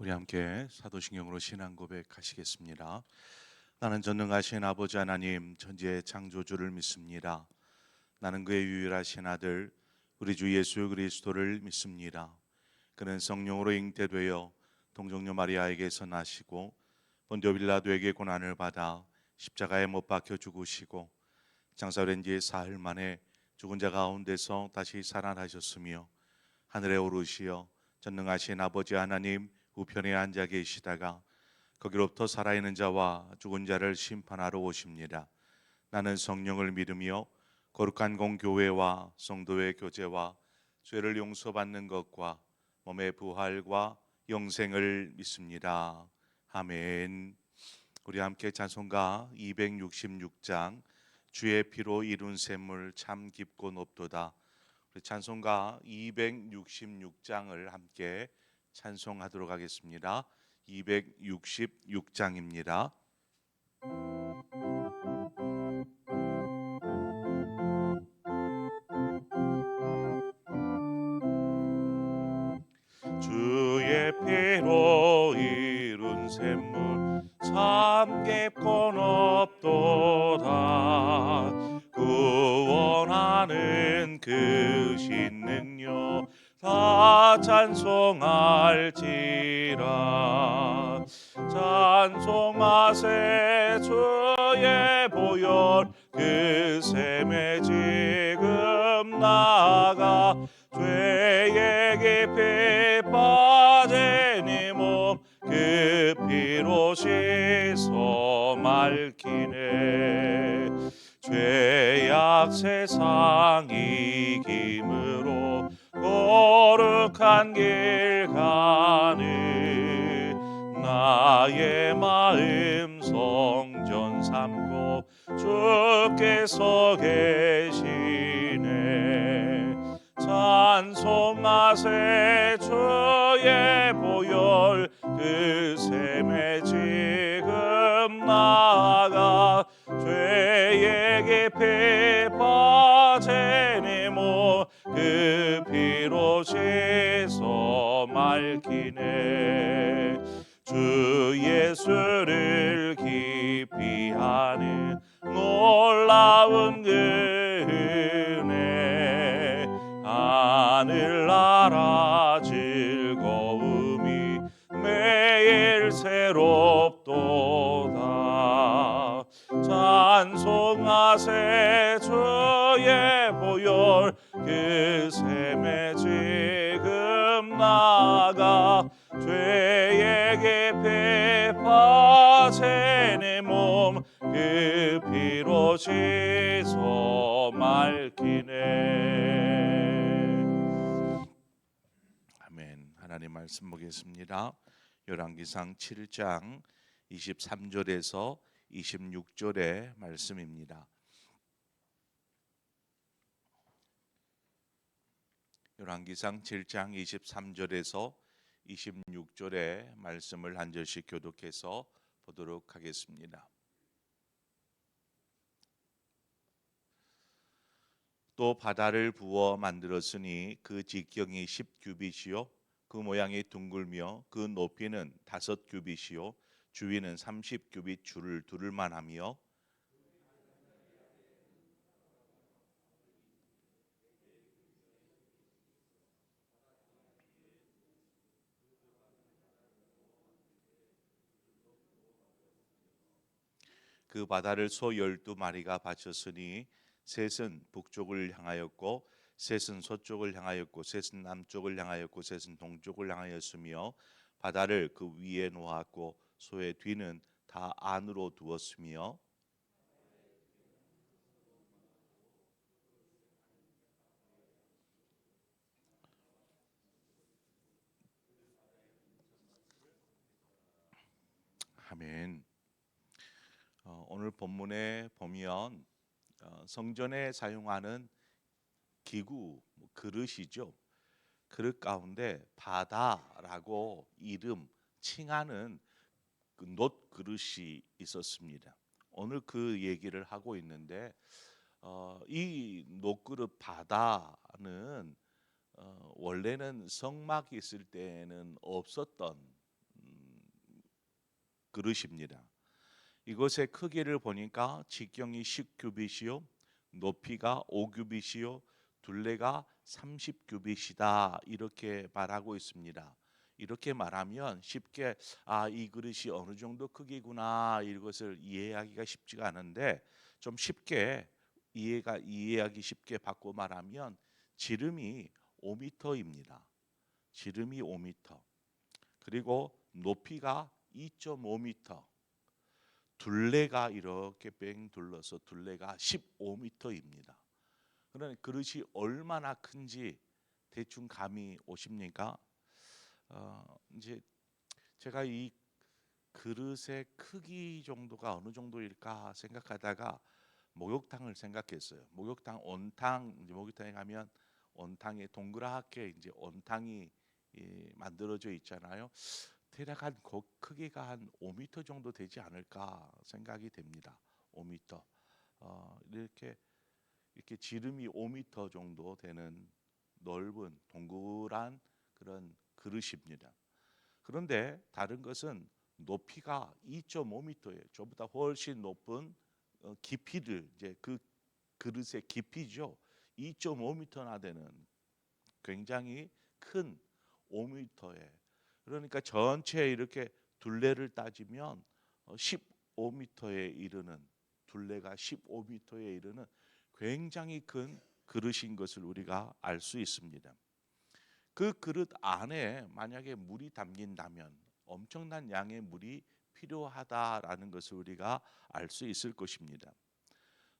우리 함께 사도신경으로 신앙 고백하시겠습니다. 나는 전능하신 아버지 하나님 천지의 창조주를 믿습니다. 나는 그의 유일하신 아들 우리 주 예수 그리스도를 믿습니다. 그는 성령으로 잉태되어 동정녀 마리아에게서 나시고 본디오 빌라도에게 고난을 받아 십자가에 못 박혀 죽으시고 장사된 지 사흘 만에 죽은 자 가운데서 다시 살아나셨으며 하늘에 오르시어 전능하신 아버지 하나님 우편에 앉아 계시다가 거기로부터 살아있는 자와 죽은 자를 심판하러 오십니다. 나는 성령을 믿으며 거룩한 공교회와 성도의 교제와 죄를 용서받는 것과 몸의 부활과 영생을 믿습니다. 아멘. 우리 함께 찬송가 266장 주의 피로 이룬 샘물 참 깊고 높도다. 우리 찬송가 266장을 함께 찬송하도록 하겠습니다. 266장입니다. 주의 피로 이룬 샘물 참 깊고 높도다. 구원하는 그 신능력 다 찬송할지라. 찬송하세 주의 보혈 그 샘에 지금 나아가 죄의 깊이 빠진 이 몸 그 피로 씻어 맑히네. 죄악 세상 이김으로 거룩한 길 가는 나의 마음 성전 삼고 주께서 계시네. 찬송하세 주의 보혈 그 샘에 지금 나아가 죄의 깊이 빠진 이 몸 그 피로 씻어 맑히네. 주 예수를 깊이 아는 놀라운 그 은혜 하늘나라 즐거움이 매일 새롭도다. 찬송하세 주의 보혈 그 샘에 지금 나가 죄의 깊이 빠진 이 몸 그 피로 씻어 맑히네. 아멘. 하나님 말씀 보겠습니다. 열왕기상 7장 23절에서 26절의 말씀입니다. 열왕기상 7장 23절에서 26절의 말씀을 한 절씩 교독해서 보도록 하겠습니다. 또 바다를 부어 만들었으니 그 직경이 10규빗이요 그 모양이 둥글며 그 높이는 5규빗이요 주위는 30규빗 줄을 두를 만하며 그 바다를 소 12마리가 바쳤으니 셋은 북쪽을 향하였고 셋은 서쪽을 향하였고 셋은 남쪽을 향하였고 셋은 동쪽을 향하였으며 바다를 그 위에 놓았고 소의 뒤는 다 안으로 두었으며 아멘. 오늘 본문에 보면 성전에 사용하는 기구 그릇이죠. 그릇 가운데 바다라고 이름 칭하는 그 놋 그릇이 있었습니다. 오늘 그 얘기를 하고 있는데 이 놋그릇 바다는 원래는 성막이 있을 때는 없었던 그릇입니다. 이것의 크기를 보니까 직경이 10규빗이요, 높이가 5규빗이요, 둘레가 30규빗이다 이렇게 말하고 있습니다. 이렇게 말하면 쉽게 이 그릇이 어느 정도 크기구나 이것을 이해하기가 쉽지가 않은데 좀 쉽게 이해하기 쉽게 바꿔 말하면 지름이 5m입니다. 지름이 5m. 그리고 높이가 2.5m. 둘레가 이렇게 뺑 둘러서 둘레가 15m입니다. 그러니 그릇이 얼마나 큰지 대충 감이 오십니까? 이제 제가 이 그릇의 크기 정도가 어느 정도일까 생각하다가 목욕탕을 생각했어요. 목욕탕 온탕, 이제 목욕탕에 가면 온탕에 동그랗게 이제 온탕이 만들어져 있잖아요. 대략 한 크기가 한 5m 정도 되지 않을까 생각이 됩니다. 5m. 이렇게 지름이 5m 정도 되는 넓은 동그란 그런 그릇입니다. 그런데 다른 것은 높이가 2.5m예요. 저보다 훨씬 높은 깊이를 이제 그 그릇의 깊이죠. 2.5m나 되는 굉장히 큰 5m에 그러니까 전체 이렇게 둘레를 따지면 15m에 이르는 둘레가 15m에 이르는 굉장히 큰 그릇인 것을 우리가 알 수 있습니다. 그 그릇 안에 만약에 물이 담긴다면 엄청난 양의 물이 필요하다라는 것을 우리가 알 수 있을 것입니다.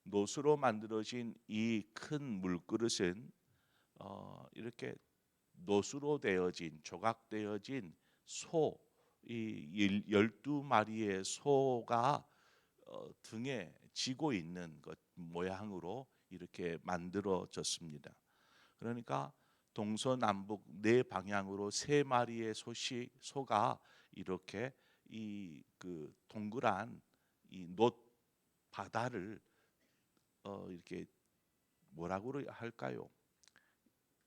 노수로 만들어진 이 큰 물그릇은 이렇게 노수로 되어진 조각되어진 소, 이 12마리의 소가 등에 지고 있는 것 모양으로 이렇게 만들어졌습니다. 그러니까 동서남북 네 방향으로 세 마리의 소가 이렇게 이 그 동그란 이 놋 바다를 이렇게 뭐라고 할까요?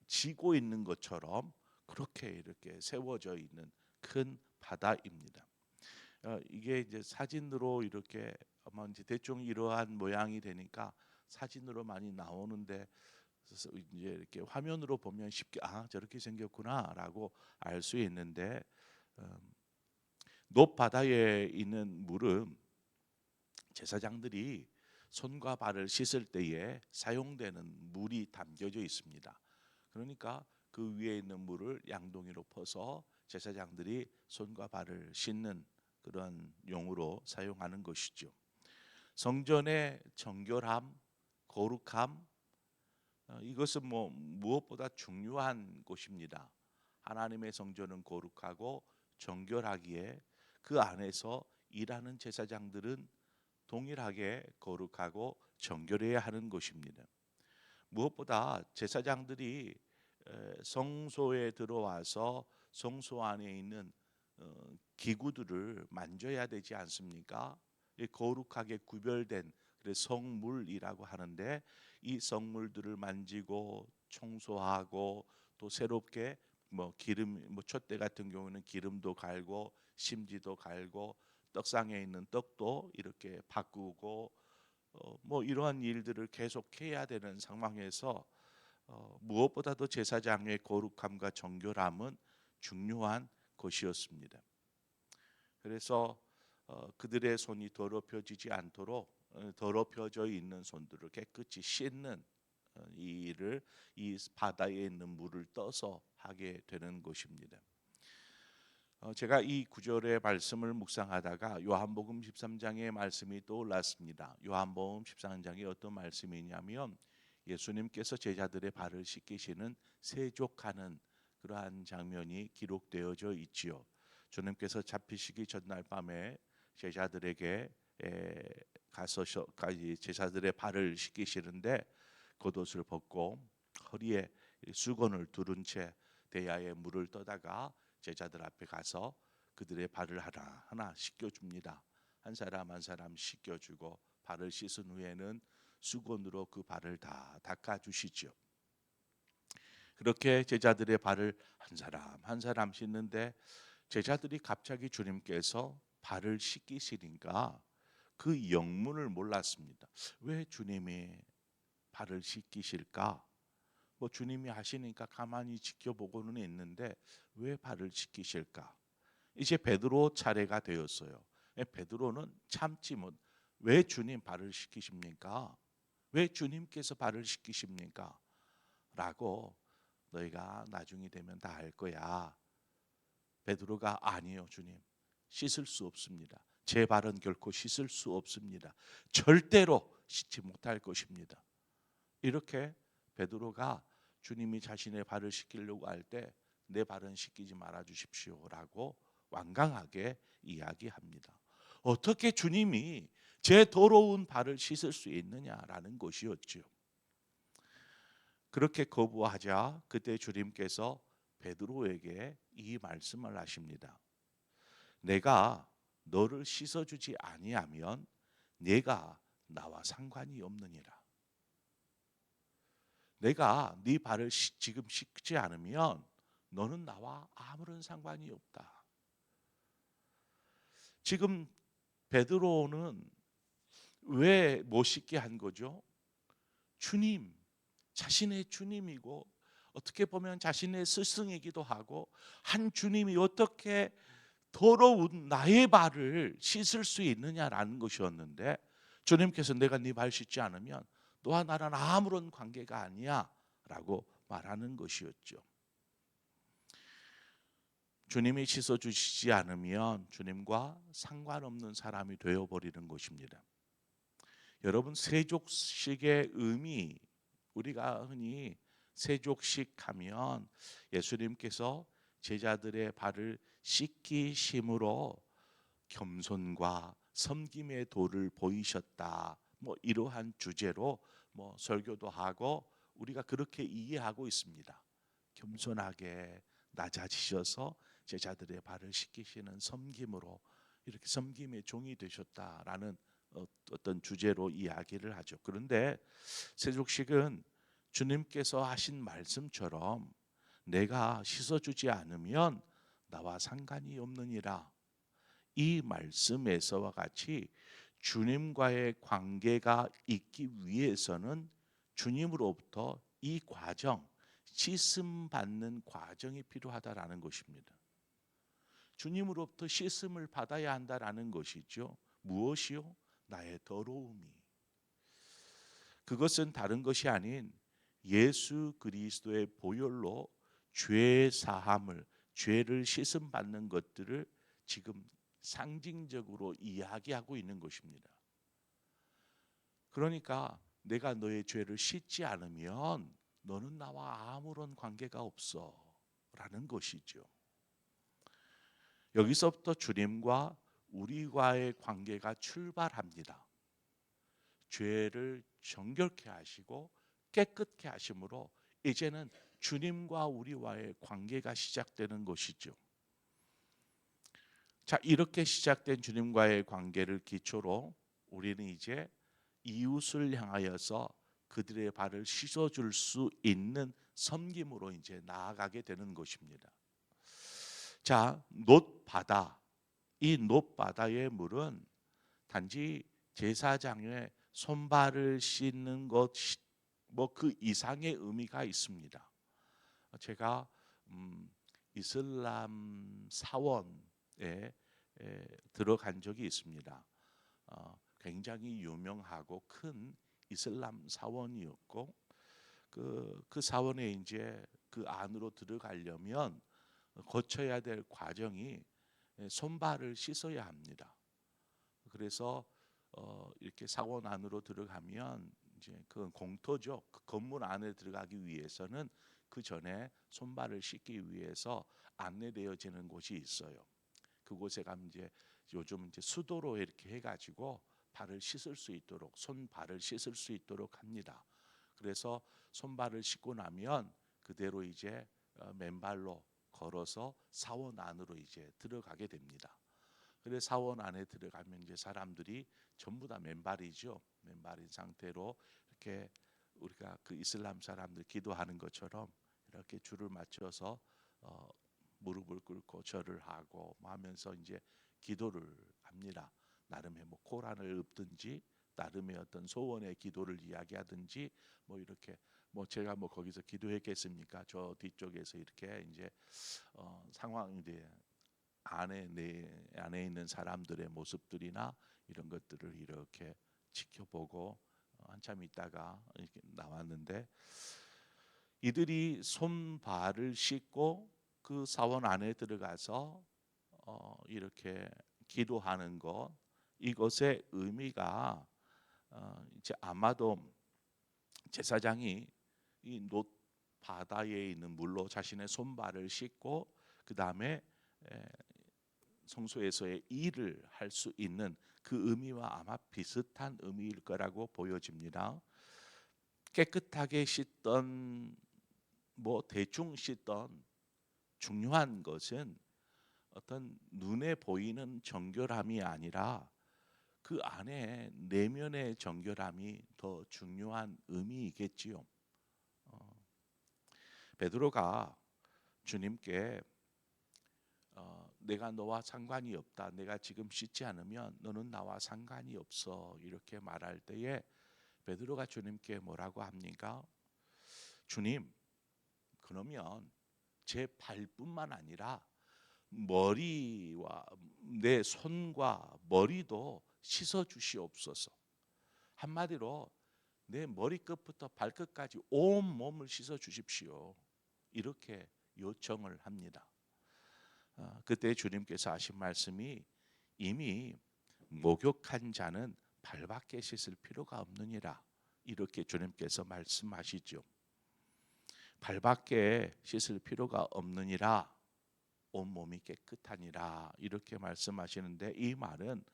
지고 있는 것처럼 그렇게 이렇게 세워져 있는 큰 바다입니다. 이게 이제 사진으로 이렇게 아마 이제 대충 이러한 모양이 되니까 사진으로 많이 나오는데 그래서 이제 이렇게 화면으로 보면 쉽게 저렇게 생겼구나라고 알 수 있는데 높 바다에 있는 물은 제사장들이 손과 발을 씻을 때에 사용되는 물이 담겨져 있습니다. 그러니까 그 위에 있는 물을 양동이로 퍼서 제사장들이 손과 발을 씻는 그런 용으로 사용하는 것이죠. 성전의 정결함, 거룩함 이것은 무엇보다 중요한 곳입니다. 하나님의 성전은 거룩하고 정결하기에 그 안에서 일하는 제사장들은 동일하게 거룩하고 정결해야 하는 것입니다. 무엇보다 제사장들이 성소에 들어와서 성소 안에 있는 기구들을 만져야 되지 않습니까? 거룩하게 구별된 성물이라고 하는데 이 성물들을 만지고 청소하고 또 새롭게 기름 촛대 같은 경우는 기름도 갈고 심지도 갈고 떡상에 있는 떡도 이렇게 바꾸고 이러한 일들을 계속해야 되는 상황에서 무엇보다도 제사장의 거룩함과 정결함은 중요한 것이었습니다. 그래서 그들의 손이 더럽혀지지 않도록 더럽혀져 있는 손들을 깨끗이 씻는 이 일을 이 바다에 있는 물을 떠서 하게 되는 것입니다. 제가 이 구절의 말씀을 묵상하다가 요한복음 13장의 말씀이 떠올랐습니다. 요한복음 13장에 어떤 말씀이냐면 예수님께서 제자들의 발을 씻기시는 세족하는 그러한 장면이 기록되어져 있지요. 주님께서 잡히시기 전날 밤에 제자들에게 가서 제자들의 발을 씻기시는데 겉옷을 벗고 허리에 수건을 두른 채 대야에 물을 떠다가 제자들 앞에 가서 그들의 발을 하나하나 씻겨줍니다. 한 사람 한 사람 씻겨주고 발을 씻은 후에는 수건으로 그 발을 다 닦아주시죠. 그렇게 제자들의 발을 한 사람 한 사람 씻는데 제자들이 갑자기 주님께서 발을 씻기시니까 그 영문을 몰랐습니다. 왜 주님이 발을 씻기실까? 뭐 주님이 하시니까 가만히 지켜보고는 있는데 왜 발을 씻기실까? 이제 베드로 차례가 되었어요. 베드로는 참지 못. 왜 주님 발을 씻기십니까? 왜 주님께서 발을 씻기십니까? 라고 너희가 나중이 되면 다 알 거야. 베드로가 아니요 주님, 씻을 수 없습니다. 제 발은 결코 씻을 수 없습니다. 절대로 씻지 못할 것입니다. 이렇게 베드로가 주님이 자신의 발을 씻기려고 할 때 내 발은 씻기지 말아 주십시오라고 완강하게 이야기합니다. 어떻게 주님이 제 더러운 발을 씻을 수 있느냐라는 것이었죠. 그렇게 거부하자 그때 주님께서 베드로에게 이 말씀을 하십니다. 내가 너를 씻어주지 아니하면 네가 나와 상관이 없느니라. 내가 네 발을 지금 씻지 않으면 너는 나와 아무런 상관이 없다. 지금 베드로는 왜 못 씻게 한 거죠? 주님, 자신의 주님이고 어떻게 보면 자신의 스승이기도 하고 한 주님이 어떻게 더러운 나의 발을 씻을 수 있느냐라는 것이었는데 주님께서 내가 네 발 씻지 않으면 너와 나랑 아무런 관계가 아니야 라고 말하는 것이었죠. 주님이 씻어주시지 않으면 주님과 상관없는 사람이 되어버리는 것입니다. 여러분, 세족식의 의미, 우리가 흔히 세족식 하면 예수님께서 제자들의 발을 씻기심으로 겸손과 섬김의 도를 보이셨다. 뭐 이러한 주제로 뭐 설교도 하고 우리가 그렇게 이해하고 있습니다. 겸손하게 낮아지셔서 제자들의 발을 씻기시는 섬김으로 이렇게 섬김의 종이 되셨다라는 어떤 주제로 이야기를 하죠. 그런데 세족식은 주님께서 하신 말씀처럼 내가 씻어주지 않으면 나와 상관이 없느니라. 이 말씀에서와 같이 주님과의 관계가 있기 위해서는 주님으로부터 이 과정, 씻음 받는 과정이 필요하다라는 것입니다. 주님으로부터 씻음을 받아야 한다라는 것이죠. 무엇이요? 나의 더러움이. 그것은 다른 것이 아닌 예수 그리스도의 보혈로 죄 사함을, 죄를 씻음 받는 것들을 지금 상징적으로 이야기하고 있는 것입니다. 그러니까 내가 너의 죄를 씻지 않으면 너는 나와 아무런 관계가 없어 라는 것이죠. 여기서부터 주님과 우리와의 관계가 출발합니다. 죄를 정결케 하시고 깨끗게 하심으로 이제는 주님과 우리와의 관계가 시작되는 것이죠. 자, 이렇게 시작된 주님과의 관계를 기초로 우리는 이제 이웃을 향하여서 그들의 발을 씻어줄 수 있는 섬김으로 이제 나아가게 되는 것입니다. 자, 놋바다. 이 놋바다의 물은 단지 제사장의 손발을 씻는 것 뭐 그 이상의 의미가 있습니다. 제가 이슬람 사원에 들어간 적이 있습니다. 굉장히 유명하고 큰 이슬람 사원이었고 그 사원에 이제 그 안으로 들어가려면 거쳐야 될 과정이 손발을 씻어야 합니다. 그래서 이렇게 사원 안으로 들어가면 이제 그 공터죠. 그 건물 안에 들어가기 위해서는 그 전에 손발을 씻기 위해서 안내되어지는 곳이 있어요. 그곳에 가면 이제 요즘 이제 수도로 이렇게 해가지고 발을 씻을 수 있도록 손발을 씻을 수 있도록 합니다. 그래서 손발을 씻고 나면 그대로 이제 맨발로 걸어서 사원 안으로 이제 들어가게 됩니다. 그래 사원 안에 들어가면 이제 사람들이 전부 다 맨발이죠. 맨발인 상태로 이렇게 우리가 그 이슬람 사람들 기도하는 것처럼 이렇게 줄을 맞춰서 무릎을 꿇고 절을 하고 하면서 이제 기도를 합니다. 나름의 뭐 코란을 읊든지 나름의 어떤 소원의 기도를 이야기하든지 뭐 이렇게 뭐 제가 뭐 거기서 기도했겠습니까? 저 뒤쪽에서 이렇게 이제 상황 이제 내 안에 있는 사람들의 모습들이나 이런 것들을 이렇게 지켜보고 한참 있다가 이렇게 나왔는데 이들이 손발을 씻고 그 사원 안에 들어가서 이렇게 기도하는 것 이것의 의미가 이제 아마도 제사장이 이 놋 바다에 있는 물로 자신의 손발을 씻고 그 다음에 성소에서의 일을 할 수 있는 그 의미와 아마 비슷한 의미일 거라고 보여집니다. 깨끗하게 씻던 뭐 대충 씻던 중요한 것은 어떤 눈에 보이는 정결함이 아니라 그 안에 내면의 정결함이 더 중요한 의미이겠지요. 베드로가 주님께 내가 너와 상관이 없다. 내가 지금 씻지 않으면 너는 나와 상관이 없어. 이렇게 말할 때에 베드로가 주님께 뭐라고 합니까? 주님, 그러면 제 발뿐만 아니라 머리와 내 손과 머리도 씻어 주시옵소서. 한마디로 내 머리끝부터 발끝까지 온 몸을 씻어 주십시오. 이렇게 요청을 합니다. 그때 주님께서 하신 말씀이 이미 목욕한 자는 발밖에 씻을 필요가 없느니라. 이렇게 주님께서 말씀하시죠. 발밖에 씻을 필요가 없느니라. 온몸이 깨끗하니라. 이렇게 말씀하시는데 이 말은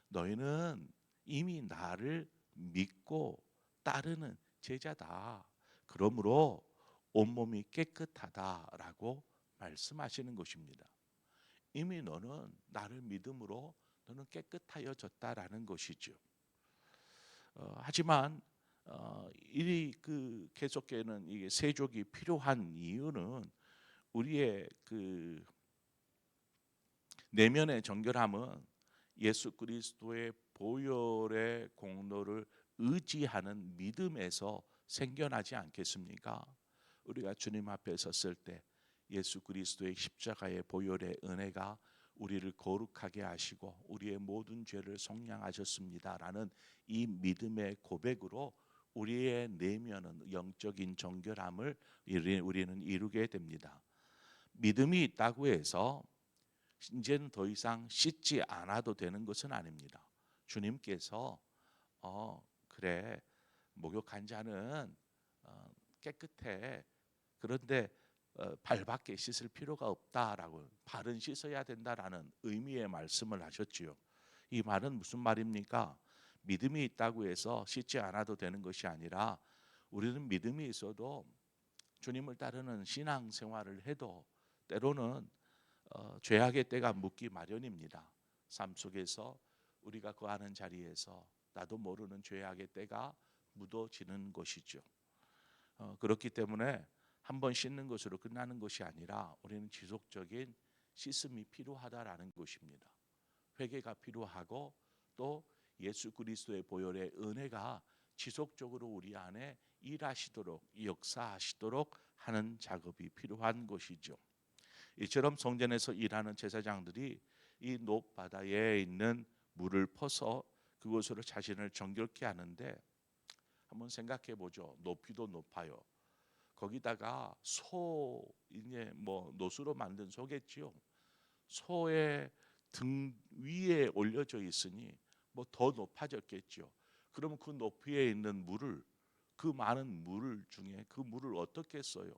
너희는 이미 나를 믿고 따르는 제자다. 그러므로 온몸이 깨끗하다라고 말씀하시는 것입니다. 이미 너는 나를 믿음으로 너는 깨끗하여졌다라는 것이죠. 하지만 이 그 계속되는 이게 세족이 필요한 이유는 우리의 그 내면의 정결함은 예수 그리스도의 보혈의 공로를 의지하는 믿음에서 생겨나지 않겠습니까? 우리가 주님 앞에 섰을 때 예수 그리스도의 십자가의 보혈의 은혜가 우리를 거룩하게 하시고 우리의 모든 죄를 속량하셨습니다라는 이 믿음의 고백으로 우리의 내면은 영적인 정결함을 우리는 이루게 됩니다. 믿음이 있다고 해서 이제는 더 이상 씻지 않아도 되는 것은 아닙니다. 주님께서 그래 목욕한 자는 깨끗해. 그런데 발밖에 씻을 필요가 없다라고 발은 씻어야 된다라는 의미의 말씀을 하셨지요. 이 말은 무슨 말입니까? 믿음이 있다고 해서 씻지 않아도 되는 것이 아니라 우리는 믿음이 있어도 주님을 따르는 신앙 생활을 해도 때로는 죄악의 때가 묻기 마련입니다. 삶 속에서 우리가 거하는 자리에서 나도 모르는 죄악의 때가 묻어지는 것이죠. 그렇기 때문에 한번 씻는 것으로 끝나는 것이 아니라 우리는 지속적인 씻음이 필요하다라는 것입니다. 회개가 필요하고 또 예수 그리스도의 보혈의 은혜가 지속적으로 우리 안에 일하시도록 역사하시도록 하는 작업이 필요한 것이죠. 이처럼 성전에서 일하는 제사장들이 이 놋바다에 있는 물을 퍼서 그곳으로 자신을 정결케 하는데 한번 생각해 보죠. 높이도 높아요. 거기다가 소 이제 뭐 노수로 만든 소겠지요. 소의 등 위에 올려져 있으니 뭐 더 높아졌겠죠. 그러면 그 높이에 있는 물을 그 많은 물 중에 그 물을 어떻게 써요?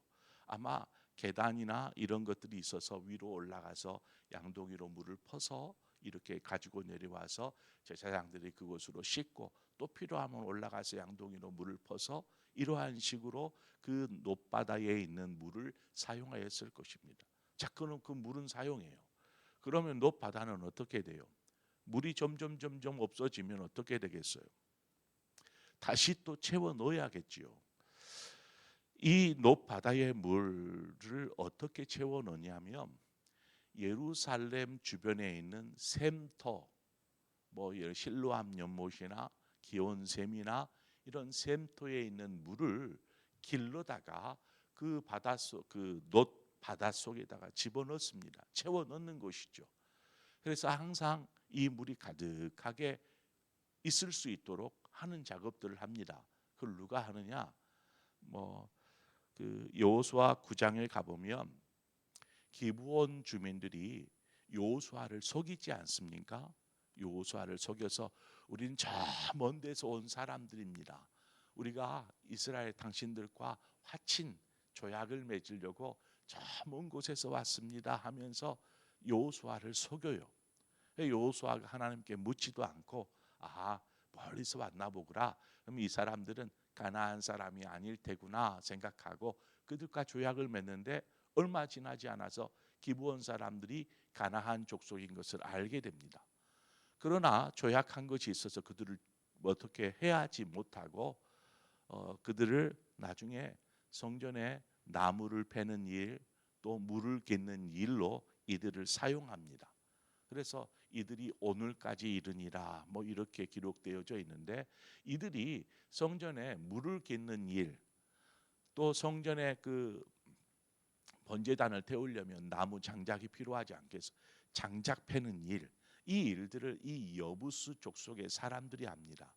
아마 계단이나 이런 것들이 있어서 위로 올라가서 양동이로 물을 퍼서 이렇게 가지고 내려와서 제사장들이 그곳으로 씻고 또 필요하면 올라가서 양동이로 물을 퍼서 이러한 식으로 그 놋바다에 있는 물을 사용하였을 것입니다. 자, 그럼 그 물은 사용해요. 그러면 놋바다는 어떻게 돼요? 물이 점점 없어지면 어떻게 되겠어요? 다시 또 채워 넣어야겠지요. 이 놋바다의 물을 어떻게 채워 넣냐면 예루살렘 주변에 있는 샘터 뭐 실로암 연못이나 기온샘이나 이런 샘토에 있는 물을 길러다가 그 바닷속 그놋 바닷속에다가 집어넣습니다. 채워 넣는 것이죠. 그래서 항상 이 물이 가득하게 있을 수 있도록 하는 작업들을 합니다. 그걸 누가 하느냐? 그 여호수아 9장에 가보면 기브온 주민들이 여호수아를 속이지 않습니까? 여호수아를 속여서 우리는 저 먼 데서 온 사람들입니다. 우리가 이스라엘 당신들과 화친 조약을 맺으려고 저 먼 곳에서 왔습니다 하면서 여호수아를 속여요. 여호수아가 하나님께 묻지도 않고 멀리서 왔나 보구나. 그럼 이 사람들은 가나안 사람이 아닐 테구나 생각하고 그들과 조약을 맺는데 얼마 지나지 않아서 기브온 사람들이 가나안 족속인 것을 알게 됩니다. 그러나 조약한 것이 있어서 그들을 어떻게 해하지 못하고 그들을 나중에 성전에 나무를 베는 일, 또 물을 깃는 일로 이들을 사용합니다. 그래서 이들이 오늘까지 이르니라 이렇게 기록되어져 있는데, 이들이 성전에 물을 깃는 일, 또 성전에 그 번제단을 태우려면 나무 장작이 필요하지 않겠어? 장작 패는 일, 이 일들을 이 여부스 족속의 사람들이 합니다.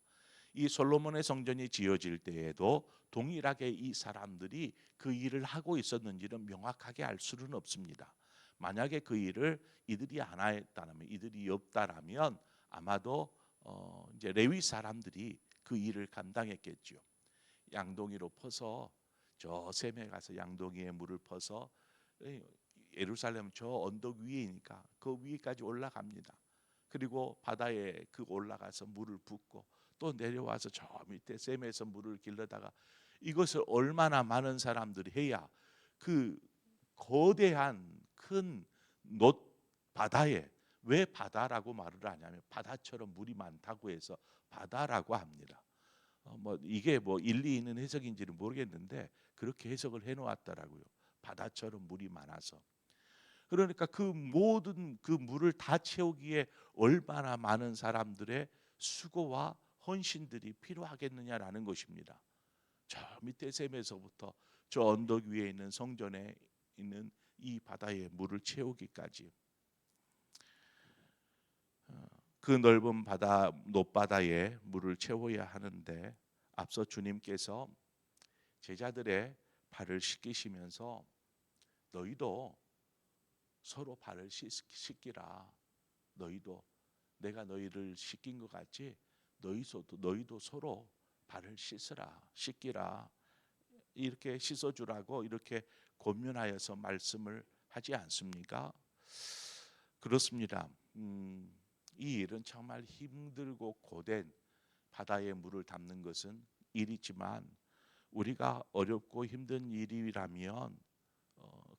이 솔로몬의 성전이 지어질 때에도 동일하게 이 사람들이 그 일을 하고 있었는지는 명확하게 알 수는 없습니다. 만약에 그 일을 이들이 안 했다면, 이들이 없다라면 아마도 이제 레위 사람들이 그 일을 감당했겠죠. 양동이로 퍼서 저 샘에 가서 양동이에 물을 퍼서 예루살렘 저 언덕 위에니까 그 위에까지 올라갑니다. 그리고 바다에 올라가서 물을 붓고 또 내려와서 저 밑에 샘에서 물을 길러다가, 이것을 얼마나 많은 사람들이 해야 그 거대한 큰 놋 바다에, 왜 바다라고 말을 하냐면 바다처럼 물이 많다고 해서 바다라고 합니다. 이게 일리 있는 해석인지는 모르겠는데 그렇게 해석을 해놓았더라고요. 바다처럼 물이 많아서. 그러니까 그 모든 그 물을 다 채우기에 얼마나 많은 사람들의 수고와 헌신들이 필요하겠느냐라는 것입니다. 저 밑에 샘에서부터 저 언덕 위에 있는 성전에 있는 이 바다에 물을 채우기까지, 그 넓은 바다 놋바다에 물을 채워야 하는데, 앞서 주님께서 제자들의 발을 씻기시면서 너희도 서로 발을 씻기라. 너희도 내가 너희를 씻긴 것 같지? 너희도 서로 발을 씻기라. 이렇게 씻어주라고 이렇게 권면하여서 말씀을 하지 않습니까? 그렇습니다. 이 일은 정말 힘들고 고된 바다에 물을 담는 것은 일이지만, 우리가 어렵고 힘든 일이라면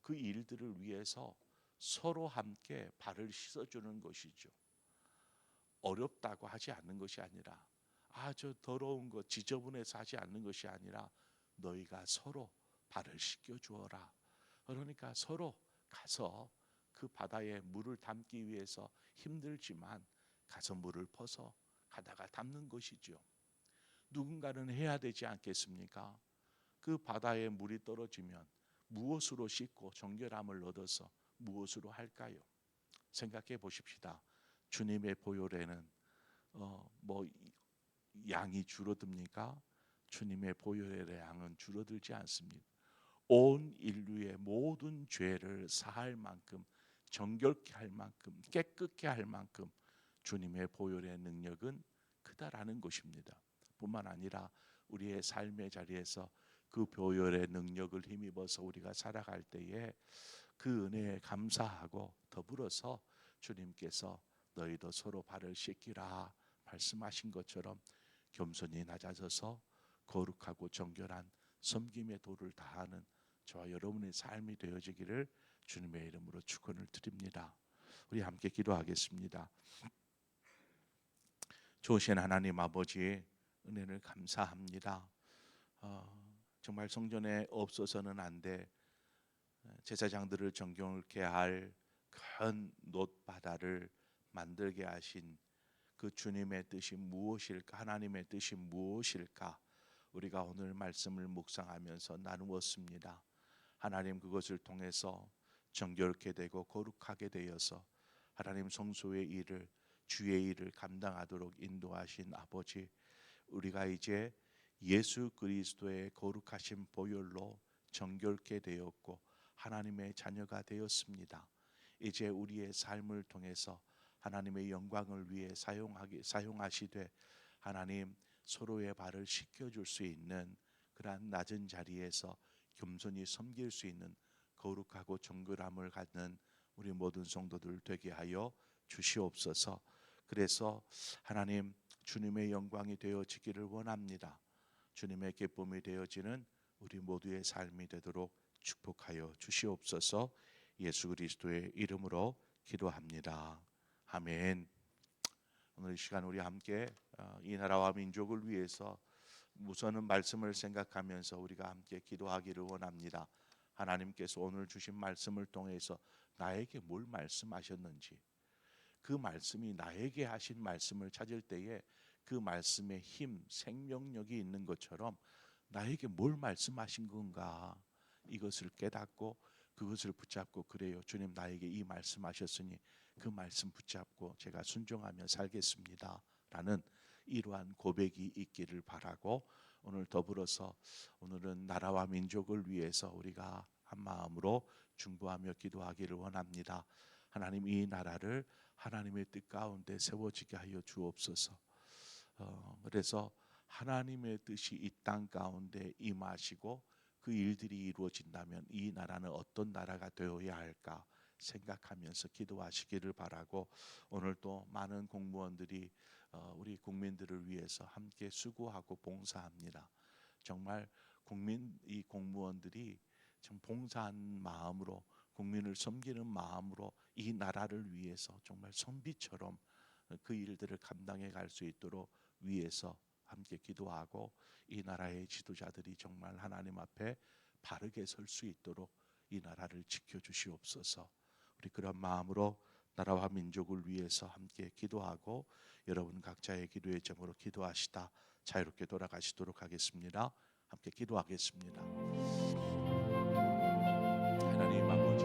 그 일들을 위해서 서로 함께 발을 씻어주는 것이죠. 어렵다고 하지 않는 것이 아니라, 저 더러운 것 지저분해서 하지 않는 것이 아니라 너희가 서로 발을 씻겨 주어라. 그러니까 서로 가서 그 바다에 물을 담기 위해서 힘들지만 가서 물을 퍼서 가다가 담는 것이죠. 누군가는 해야 되지 않겠습니까? 그 바다에 물이 떨어지면 무엇으로 씻고 정결함을 얻어서 무엇으로 할까요? 생각해 보십시다. 주님의 보혈에는 양이 줄어듭니까? 주님의 보혈의 양은 줄어들지 않습니다. 온 인류의 모든 죄를 사할 만큼, 정결케 할 만큼, 깨끗게 할 만큼 주님의 보혈의 능력은 크다라는 것입니다. 뿐만 아니라 우리의 삶의 자리에서 그 보혈의 능력을 힘입어서 우리가 살아갈 때에 그 은혜에 감사하고, 더불어서 주님께서 너희도 서로 발을 씻기라 말씀하신 것처럼 겸손히 낮아져서 거룩하고 정결한 섬김의 도를 다하는 저와 여러분의 삶이 되어지기를 주님의 이름으로 축원을 드립니다. 우리 함께 기도하겠습니다. 좋으신 하나님 아버지의 은혜를 감사합니다. 정말 성전에 없어서는 안 돼 제사장들을 정결케 할 큰 놋바다를 만들게 하신 그 주님의 뜻이 무엇일까? 하나님의 뜻이 무엇일까? 우리가 오늘 말씀을 묵상하면서 나누었습니다. 하나님 그것을 통해서 정결케 되고 거룩하게 되어서 하나님 성소의 일을, 주의 일을 감당하도록 인도하신 아버지, 우리가 이제 예수 그리스도의 거룩하신 보혈로 정결케 되었고 하나님의 자녀가 되었습니다. 이제 우리의 삶을 통해서 하나님의 영광을 위해 사용하시되 하나님 서로의 발을 씻겨줄 수 있는 그러한 낮은 자리에서 겸손히 섬길 수 있는 거룩하고 정결함을 갖는 우리 모든 성도들 되게 하여 주시옵소서. 그래서 하나님 주님의 영광이 되어지기를 원합니다. 주님의 기쁨이 되어지는 우리 모두의 삶이 되도록 축복하여 주시옵소서. 예수 그리스도의 이름으로 기도합니다. 아멘. 오늘 이 시간 우리 함께 이 나라와 민족을 위해서 우선은 말씀을 생각하면서 우리가 함께 기도하기를 원합니다. 하나님께서 오늘 주신 말씀을 통해서 나에게 뭘 말씀하셨는지, 그 말씀이 나에게 하신 말씀을 찾을 때에 그 말씀에 힘, 생명력이 있는 것처럼 나에게 뭘 말씀하신 건가, 이것을 깨닫고 그것을 붙잡고, 그래요 주님 나에게 이 말씀하셨으니 그 말씀 붙잡고 제가 순종하며 살겠습니다 라는 이러한 고백이 있기를 바라고, 오늘 더불어서 오늘은 나라와 민족을 위해서 우리가 한 마음으로 중보하며 기도하기를 원합니다. 하나님 이 나라를 하나님의 뜻 가운데 세워지게 하여 주옵소서. 그래서 하나님의 뜻이 이 땅 가운데 임하시고 그 일들이 이루어진다면 이 나라는 어떤 나라가 되어야 할까 생각하면서 기도하시기를 바라고, 오늘 또 많은 공무원들이 우리 국민들을 위해서 함께 수고하고 봉사합니다. 정말 이 공무원들이 좀 봉사한 마음으로, 국민을 섬기는 마음으로 이 나라를 위해서 정말 선비처럼 그 일들을 감당해 갈 수 있도록 위해서 함께 기도하고, 이 나라의 지도자들이 정말 하나님 앞에 바르게 설 수 있도록 이 나라를 지켜주시옵소서. 우리 그런 마음으로 나라와 민족을 위해서 함께 기도하고, 여러분 각자의 기도의 제목으로 기도하시다 자유롭게 돌아가시도록 하겠습니다. 함께 기도하겠습니다. 하나님 아버지,